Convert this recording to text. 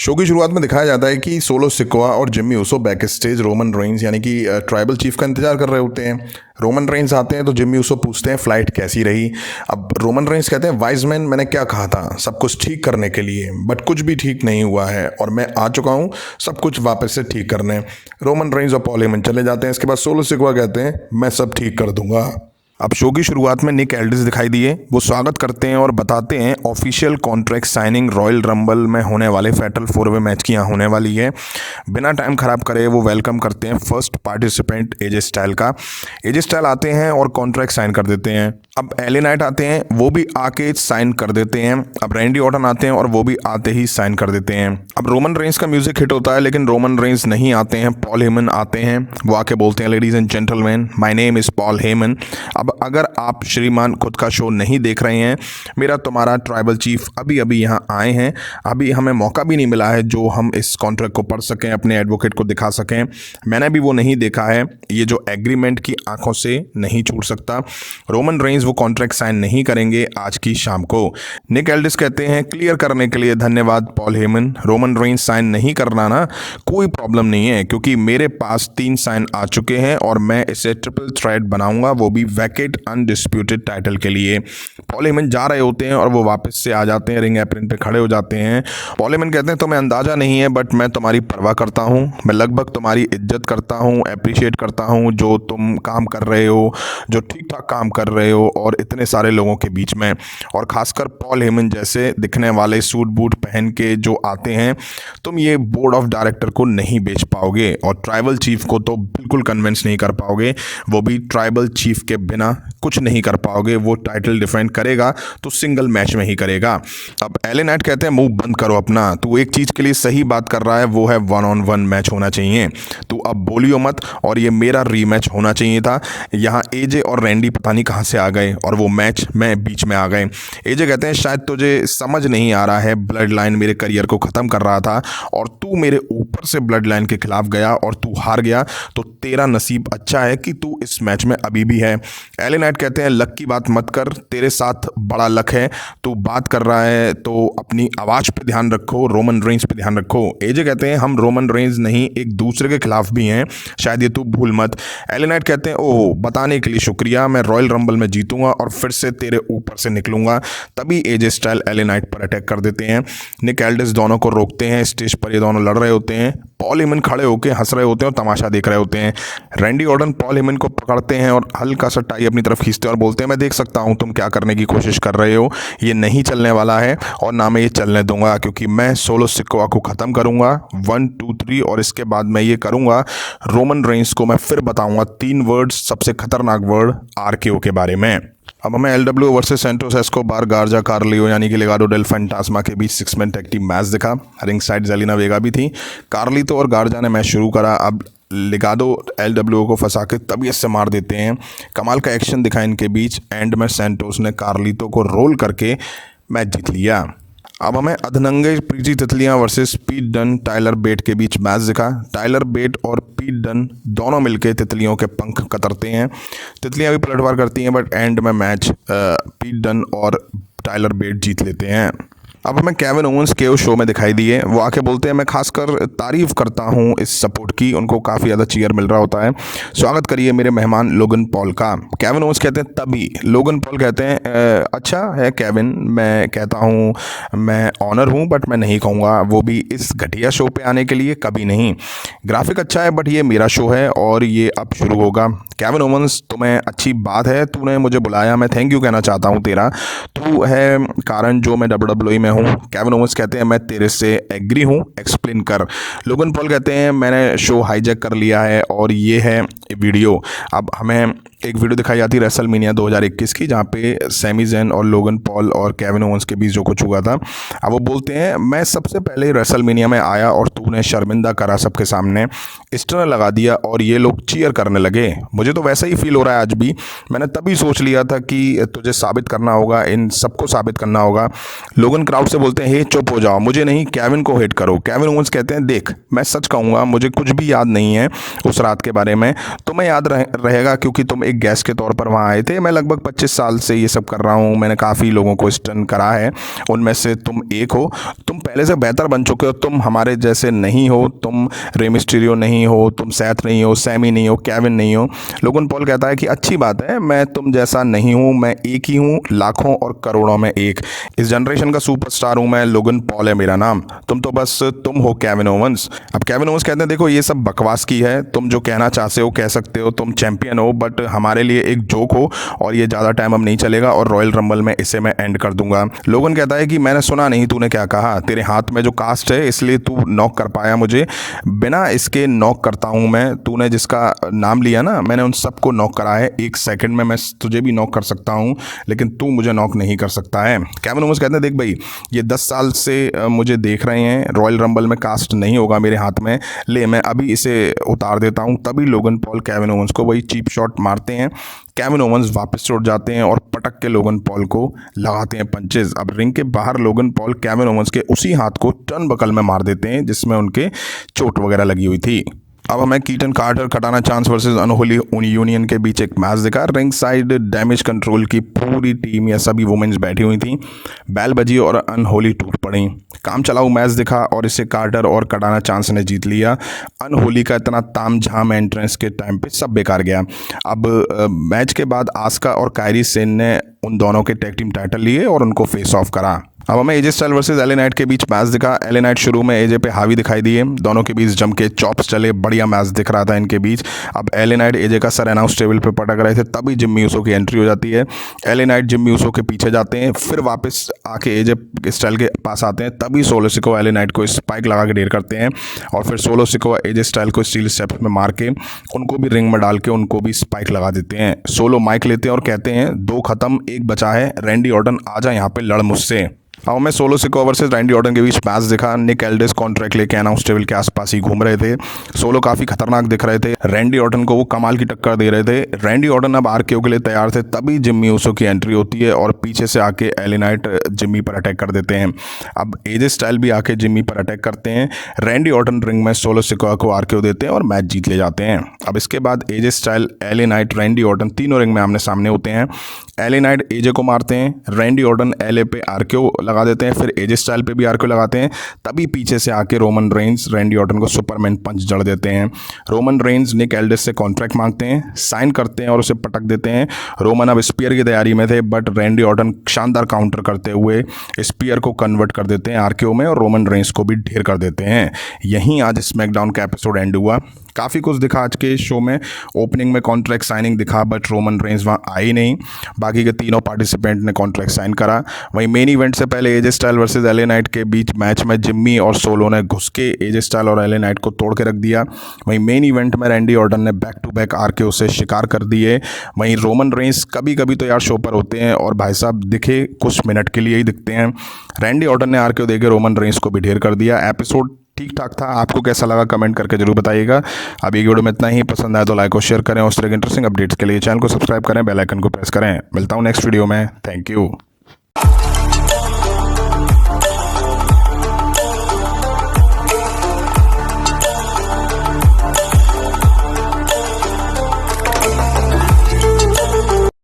Show की शुरुआत में दिखाया जाता है कि सोलो सिकोआ और Jimmy Uso back stage Roman Reigns यानी कि ट्राइबल चीफ का इंतजार कर रहे होते हैं। रोमन रेंस आते हैं तो जिम्मी ऊसो पूछते हैं फ्लाइट कैसी रही। अब रोमन रेंस कहते हैं वाइज मैन, मैंने क्या कहा था सब कुछ ठीक करने के लिए, बट कुछ भी ठीक नहीं हुआ है और मैं आ चुका हूँ सब कुछ वापस से ठीक करने। रोमन रेंस और पॉल हेमन चले जाते हैं। इसके बाद सोलो सिकोआ कहते हैं मैं सब ठीक कर दूंगा। अब शो की शुरुआत में निक एल्डिस दिखाई दिए। वो स्वागत करते हैं और बताते हैं official contract signing royal rumble में होने वाले फैटल 4-वे मैच की यहाँ होने वाली है। बिना टाइम खराब करे वो वेलकम करते हैं फर्स्ट पार्टिसिपेंट एजे स्टाइल का। एजे स्टाइल आते हैं और कॉन्ट्रैक्ट साइन कर देते हैं। अब एले नाइट आते हैं, वो भी आके साइन कर देते हैं। अब रैंडी ऑर्टन आते हैं और वो भी आते ही साइन कर देते हैं। अब रोमन रेंस का म्यूजिक हिट होता है लेकिन रोमन रेंस नहीं आते हैं, पॉल हेमन आते हैं। वो आके बोलते हैं ladies and gentleman, my name is Paul Heyman. अब अगर आप श्रीमान खुद का शो नहीं देख रहे हैं, मेरा तुम्हारा ट्राइबल चीफ अभी अभी यहाँ आए हैं। अभी हमें मौका भी नहीं मिला है जो हम इस कॉन्ट्रैक्ट को पढ़ सकें, अपने एडवोकेट को दिखा सकें। मैंने भी वो नहीं देखा है, ये जो एग्रीमेंट की आंखों से नहीं छूट सकता। रोमन रेंस वो कॉन्ट्रैक्ट साइन नहीं करेंगे आज की शाम को। निक एल्डिस कहते हैं क्लियर करने के लिए धन्यवाद Paul Heyman. Roman Reigns sign नहीं करना ना कोई प्रॉब्लम नहीं है, क्योंकि मेरे पास 3 साइन आ चुके हैं और मैं इसे ट्रिपल थ्रेट बनाऊंगा, वो भी वैकेट अनडिस्प्यूटेड टाइटल के लिए। पॉल हेमन जा रहे होते हैं और वो वापस से आ जाते हैं, रिंग एप्रन पे खड़े हो जाते हैं। पॉल हेमन कहते हैं तुम्हें अंदाजा नहीं है बट मैं तुम्हारी परवाह करता हूँ, मैं लगभग तुम्हारी इज्जत करता हूँ, अप्रिशिएट करता हूँ जो तुम काम कर रहे हो, जो ठीक ठाक काम कर रहे हो और इतने सारे लोगों के बीच में। और खासकर पॉल हेमन जैसे दिखने वाले सूट बूट पहन के जो आते हैं, तुम ये बोर्ड ऑफ डायरेक्टर को नहीं बेच पाओगे और ट्राइबल चीफ को तो बिल्कुल कन्विंस नहीं कर पाओगे। वो भी ट्राइबल चीफ के बिना कुछ नहीं कर पाओगे। वो टाइटल डिफेंड करेगा तो सिंगल मैच में ही करेगा। अब एले नाइट कहते हैं मुंह बंद करो अपना, तू एक चीज़ के लिए सही बात कर रहा है, वो है 1-on-1 मैच होना चाहिए। तू अब बोलियो मत और ये मेरा रीमैच होना चाहिए था। यहाँ एजे और रैंडी पता नहीं कहाँ से आ गए और वो मैच में बीच में आ गए। एजे कहते हैं शायद तुझे समझ नहीं आ रहा है, ब्लड लाइन मेरे करियर को ख़त्म कर रहा था और तू मेरे ऊपर से ब्लड लाइन के खिलाफ गया और तू हार गया, तो तेरा नसीब अच्छा है कि तू इस मैच में अभी भी है। एले नाइट कहते हैं लक की बात मत कर, तेरे साथ बड़ा लक है, तू बात कर रहा है तो अपनी आवाज़ पे ध्यान रखो, रोमन रेंस पे ध्यान रखो। एजे कहते हैं हम रोमन रेंस नहीं एक दूसरे के खिलाफ भी हैं, शायद ये तू भूल मत। एले नाइट कहते हैं ओह बताने के लिए शुक्रिया, मैं रॉयल रंबल में जीतूंगा और फिर से तेरे ऊपर से निकलूंगा। तभी एजे स्टाइल एले नाइट पर अटैक कर देते हैं। निक एल्डिस दोनों को रोकते हैं। स्टेज पर ये दोनों लड़ रहे होते हैं। पॉल हेमन खड़े होकर हंस रहे होते हैं और तमाशा देख रहे होते हैं। रैंडी ऑर्टन पॉल हेमन को पकड़ते हैं और हल्का सा टाई अपनी तरफ खींचते हैं और बोलते हैं मैं देख सकता हूं तुम क्या करने की कोशिश कर रहे हो, ये नहीं चलने वाला है और ना मैं ये चलने दूंगा, क्योंकि मैं सोलो सिकोआ को ख़त्म करूंगा 1 2 3 और इसके बाद मैं ये करूंगा रोमन रेंस को मैं फिर बताऊंगा 3 वर्ड्स, सबसे खतरनाक वर्ड आरकेओ के बारे में। अब हमें एलडब्ल्यू वर्सेस सेंटोस एस्कोबार गार्जा कार्लियो यानी कि लेगाडो डेल फैंटास्मा के बीच 6 मैन टैग टीम मैच दिखा। रिंग साइड जेलिना वेगा भी थी। कार्लितो और गार्जा ने मैच शुरू करा। अब लेगाडो एलडब्ल्यू को फंसा के तबीयत से मार देते हैं। कमाल का एक्शन दिखा इनके बीच। एंड में सेंटोस ने कार्लितो को रोल करके मैच जीत लिया। अब हमें अधनंगे प्रीति तितलियां वर्सेस पीट डन टाइलर बेट के बीच मैच दिखा। टाइलर बेट और पीट डन दोनों मिलके तितलियों के पंख कतरते हैं। तितलियां भी पलटवार करती हैं बट एंड में मैच पीट डन और टाइलर बेट जीत लेते हैं। अब हमें केविन ओवेंस केओ शो में दिखाई दिए। वो आके बोलते हैं मैं खासकर तारीफ़ करता हूँ इस सपोर्ट की, उनको काफ़ी ज़्यादा चीयर मिल रहा होता है। स्वागत करिए मेरे मेहमान लोगन पॉल का। केविन ओवेंस कहते हैं तभी लोगन पॉल कहते हैं अच्छा है केविन, मैं कहता हूँ मैं ऑनर हूँ बट मैं नहीं कहूँगा, वो भी इस घटिया शो पे आने के लिए, कभी नहीं। ग्राफिक अच्छा है बट ये मेरा शो है और ये अब शुरू होगा। केविन ओवेंस तुम्हें अच्छी बात है, तूने मुझे बुलाया, मैं थैंक यू कहना चाहता हूँ तेरा, तू है कारण जो मैं WWE में हूँ। केविन ओवेंस कहते हैं मैं तेरे से एग्री हूँ, एक्सप्लेन कर। लोगन पॉल कहते हैं मैंने शो हाईजैक कर लिया है और ये है वीडियो। अब हमें एक वीडियो दिखाई जाती है रेसलमेनिया 2021 की, जहाँ पे सैमी ज़ेन और लोगन पॉल और केविन ओवेंस के बीच जो कुछ हुआ था। अब वो बोलते हैं मैं सबसे पहले रेसलमेनिया में आया और तूने शर्मिंदा करा सबके सामने, स्टनर लगा दिया और ये लोग चीयर करने लगे। मुझे तो वैसा ही फील हो रहा है आज भी। मैंने तभी सोच लिया था कि तुझे साबित करना होगा, इन सबको साबित करना होगा। लोगन क्राउड से बोलते हैं हे चुप हो जाओ, मुझे नहीं केविन को हेट करो। केविन ओवेंस कहते हैं देख मैं सच कहूँगा मुझे कुछ भी याद नहीं है उस रात के बारे में, तुम्हें याद रहेगा क्योंकि तुम एक गेस्ट के तौर पर वहाँ आए थे। मैं लगभग 25 साल से ये सब कर रहा हूँ, मैंने काफ़ी लोगों को स्टन करा है, उनमें से तुम एक हो। तुम पहले से बेहतर बन चुके हो, तुम हमारे जैसे नहीं हो, तुम रे मिस्टीरियो नहीं हो, तुम सेथ नहीं हो, सैमी नहीं हो, केविन नहीं हो। लोगन पॉल कहता है कि अच्छी बात है, मैं तुम जैसा नहीं हूँ, मैं एक ही हूँ, लाखों और करोड़ों में एक। इस जनरेशन का सुपरस्टार हूँ मैं, लोगन पॉल है मेरा नाम, तुम तो बस तुम हो केविन ओवंस। अब केविन ओवंस कहते हैं देखो ये सब बकवास की है, तुम जो कहना चाहते हो कह सकते हो, तुम चैंपियन हो, बट हमारे लिए एक जोक हो और ये ज़्यादा टाइम अब नहीं चलेगा और रॉयल रंबल में इसे मैं एंड कर दूंगा। लोगन कहता है कि मैंने सुना नहीं तूने क्या कहा, तेरे हाथ में जो कास्ट है इसलिए तू नॉक कर पाया मुझे, बिना इसके नॉक करता हूँ मैं। तूने जिसका नाम लिया ना, मैंने उन सबको नॉक करा है, 1 सेकंड में मैं तुझे भी नॉक कर सकता हूँ, लेकिन तू मुझे नॉक नहीं कर सकता है। केविन ओवंस कहते हैं देख भाई, ये 10 साल से मुझे देख रहे हैं, रॉयल रंबल में कास्ट नहीं होगा मेरे हाथ में, ले मैं अभी इसे उतार देता हूँ। तभी लोगन पॉल केविन ओवंस को वही चीप शॉट मारते हैं। केविन ओवंस वापस लौट जाते हैं और पटक के लोगन पॉल को लगाते हैं पंचेस। अब रिंग के बाहर लोगन पॉल केविन ओवंस के उसी हाथ को टर्न बकल में मार देते हैं जिसमें उनके चोट वगैरह लगी हुई थी। अब हमें कीटन कार्टर, कटाना चांस वर्सेस अनहोली यूनियन के बीच एक मैच दिखा। रिंग साइड डैमेज कंट्रोल की पूरी टीम या सभी वुमेन्स बैठी हुई थी, बैल बजी और अनहोली टूट पड़ी। काम चलाऊ मैच दिखा और इसे कार्टर और कटाना चांस ने जीत लिया। अनहोली का इतना ताम झाम एंट्रेंस के टाइम पे सब बेकार गया। अब मैच के बाद आस्का और कायरी सेन ने उन दोनों के टैग टीम टाइटल लिए और उनको फेस ऑफ करा। अब हमें एजे स्टाइल वर्सेस एले नाइट के बीच मैच दिखा। एले नाइट शुरू में एजे पे हावी दिखाई दिए, दोनों के बीच जम के चॉप्स चले, बढ़िया मैच दिख रहा था इनके बीच। अब एले नाइट एजे का सर अनाउंस टेबल पे पटक रहे थे, तभी जिम्मी यूसो की एंट्री हो जाती है। एले नाइट जिम्मी यूसो के पीछे जाते हैं, फिर वापस आके एजे स्टाइल के पास आते हैं, तभी सोलो सिकोआ एले नाइट को स्पाइक लगा के ढेर करते हैं और फिर सोलो सिकोआ एजे स्टाइल को स्टील स्टेप्स में मार के उनको भी रिंग में डाल के उनको भी स्पाइक लगा देते हैं। सोलो माइक लेते हैं और कहते हैं 2 खत्म 1 बचा है, रैंडी ऑर्टन आजा यहाँ पे लड़ मुझसे। अब मैं solo Sikoa versus Randy Orton के बीच मैच दिखा। निक एल्डिस कॉन्ट्रैक्ट लेके अनाउंस टेबल के आसपास ही घूम रहे थे। सोलो काफ़ी खतरनाक दिख रहे थे, रैंडी ऑर्टन को वो कमाल की टक्कर दे रहे थे। रैंडी ऑर्टन अब आरकेओ के लिए तैयार थे, तभी जिम्मी यूसो की एंट्री होती है और पीछे से आके एले नाइट जिम्मी पर अटैक कर देते हैं। अब एजे स्टाइल भी आके जिम्मी पर अटैक करते हैं। रैंडी ऑर्टन रिंग में सोलो सिकोआ को आरकेओ देते हैं और मैच जीत ले जाते हैं। अब इसके बाद AJ Styles, LA Knight, Randy Orton तीनों रिंग में आमने सामने होते हैं। एले नाइट एजे को मारते हैं, रैंडी ऑर्टन एले पे आरकेओ लगा देते हैं, फिर एजे स्टाइल पे भी आरकेओ लगाते हैं, तभी पीछे से आके रोमन रेंस रैंडी ऑर्टन को सुपरमैन पंच जड़ देते हैं। रोमन रेंस निक एल्डिस से कॉन्ट्रैक्ट मांगते हैं, साइन करते हैं और उसे पटक देते हैं। रोमन अब स्पीयर की तैयारी में थे, बट रैंडी ऑर्टन शानदार काउंटर करते हुए स्पीयर को कन्वर्ट कर देते हैं आरकेओ में और रोमन रेंस को भी ढेर कर देते हैं। यहीं आज स्मैकडाउन का एपिसोड एंड हुआ। काफ़ी कुछ दिखा आज के शो में। ओपनिंग में कॉन्ट्रैक्ट साइनिंग दिखा, बट रोमन रेंस वहाँ आई नहीं। बाकी के तीनों पार्टिसिपेंट ने कॉन्ट्रैक्ट साइन करा। वहीं मेन इवेंट से पहले एजे स्टाइल वर्सेस एले नाइट के बीच मैच में जिम्मी और सोलो ने घुस के एजे स्टाइल और एले नाइट को तोड़ के रख दिया। वहीं मेन इवेंट में रैंडी ऑर्टन ने बैक टू बैक आरकेओ से शिकार कर दिए। वहीं रोमन रेंस कभी कभी तो यार शो पर होते हैं और भाई साहब दिखे कुछ मिनट के लिए ही दिखते हैं। रैंडी ऑर्टन ने आरकेओ देके रोमन रेंस को भी ढेर कर दिया। एपिसोड ठीक ठाक था, आपको कैसा लगा कमेंट करके जरूर बताइएगा। अब ये वीडियो में इतना ही, पसंद आए तो लाइक और शेयर करें और इस तरह के इंटरेस्टिंग अपडेट्स के लिए चैनल को सब्सक्राइब करें, बेल आइकन को प्रेस करें। मिलता हूँ नेक्स्ट वीडियो में, थैंक यू।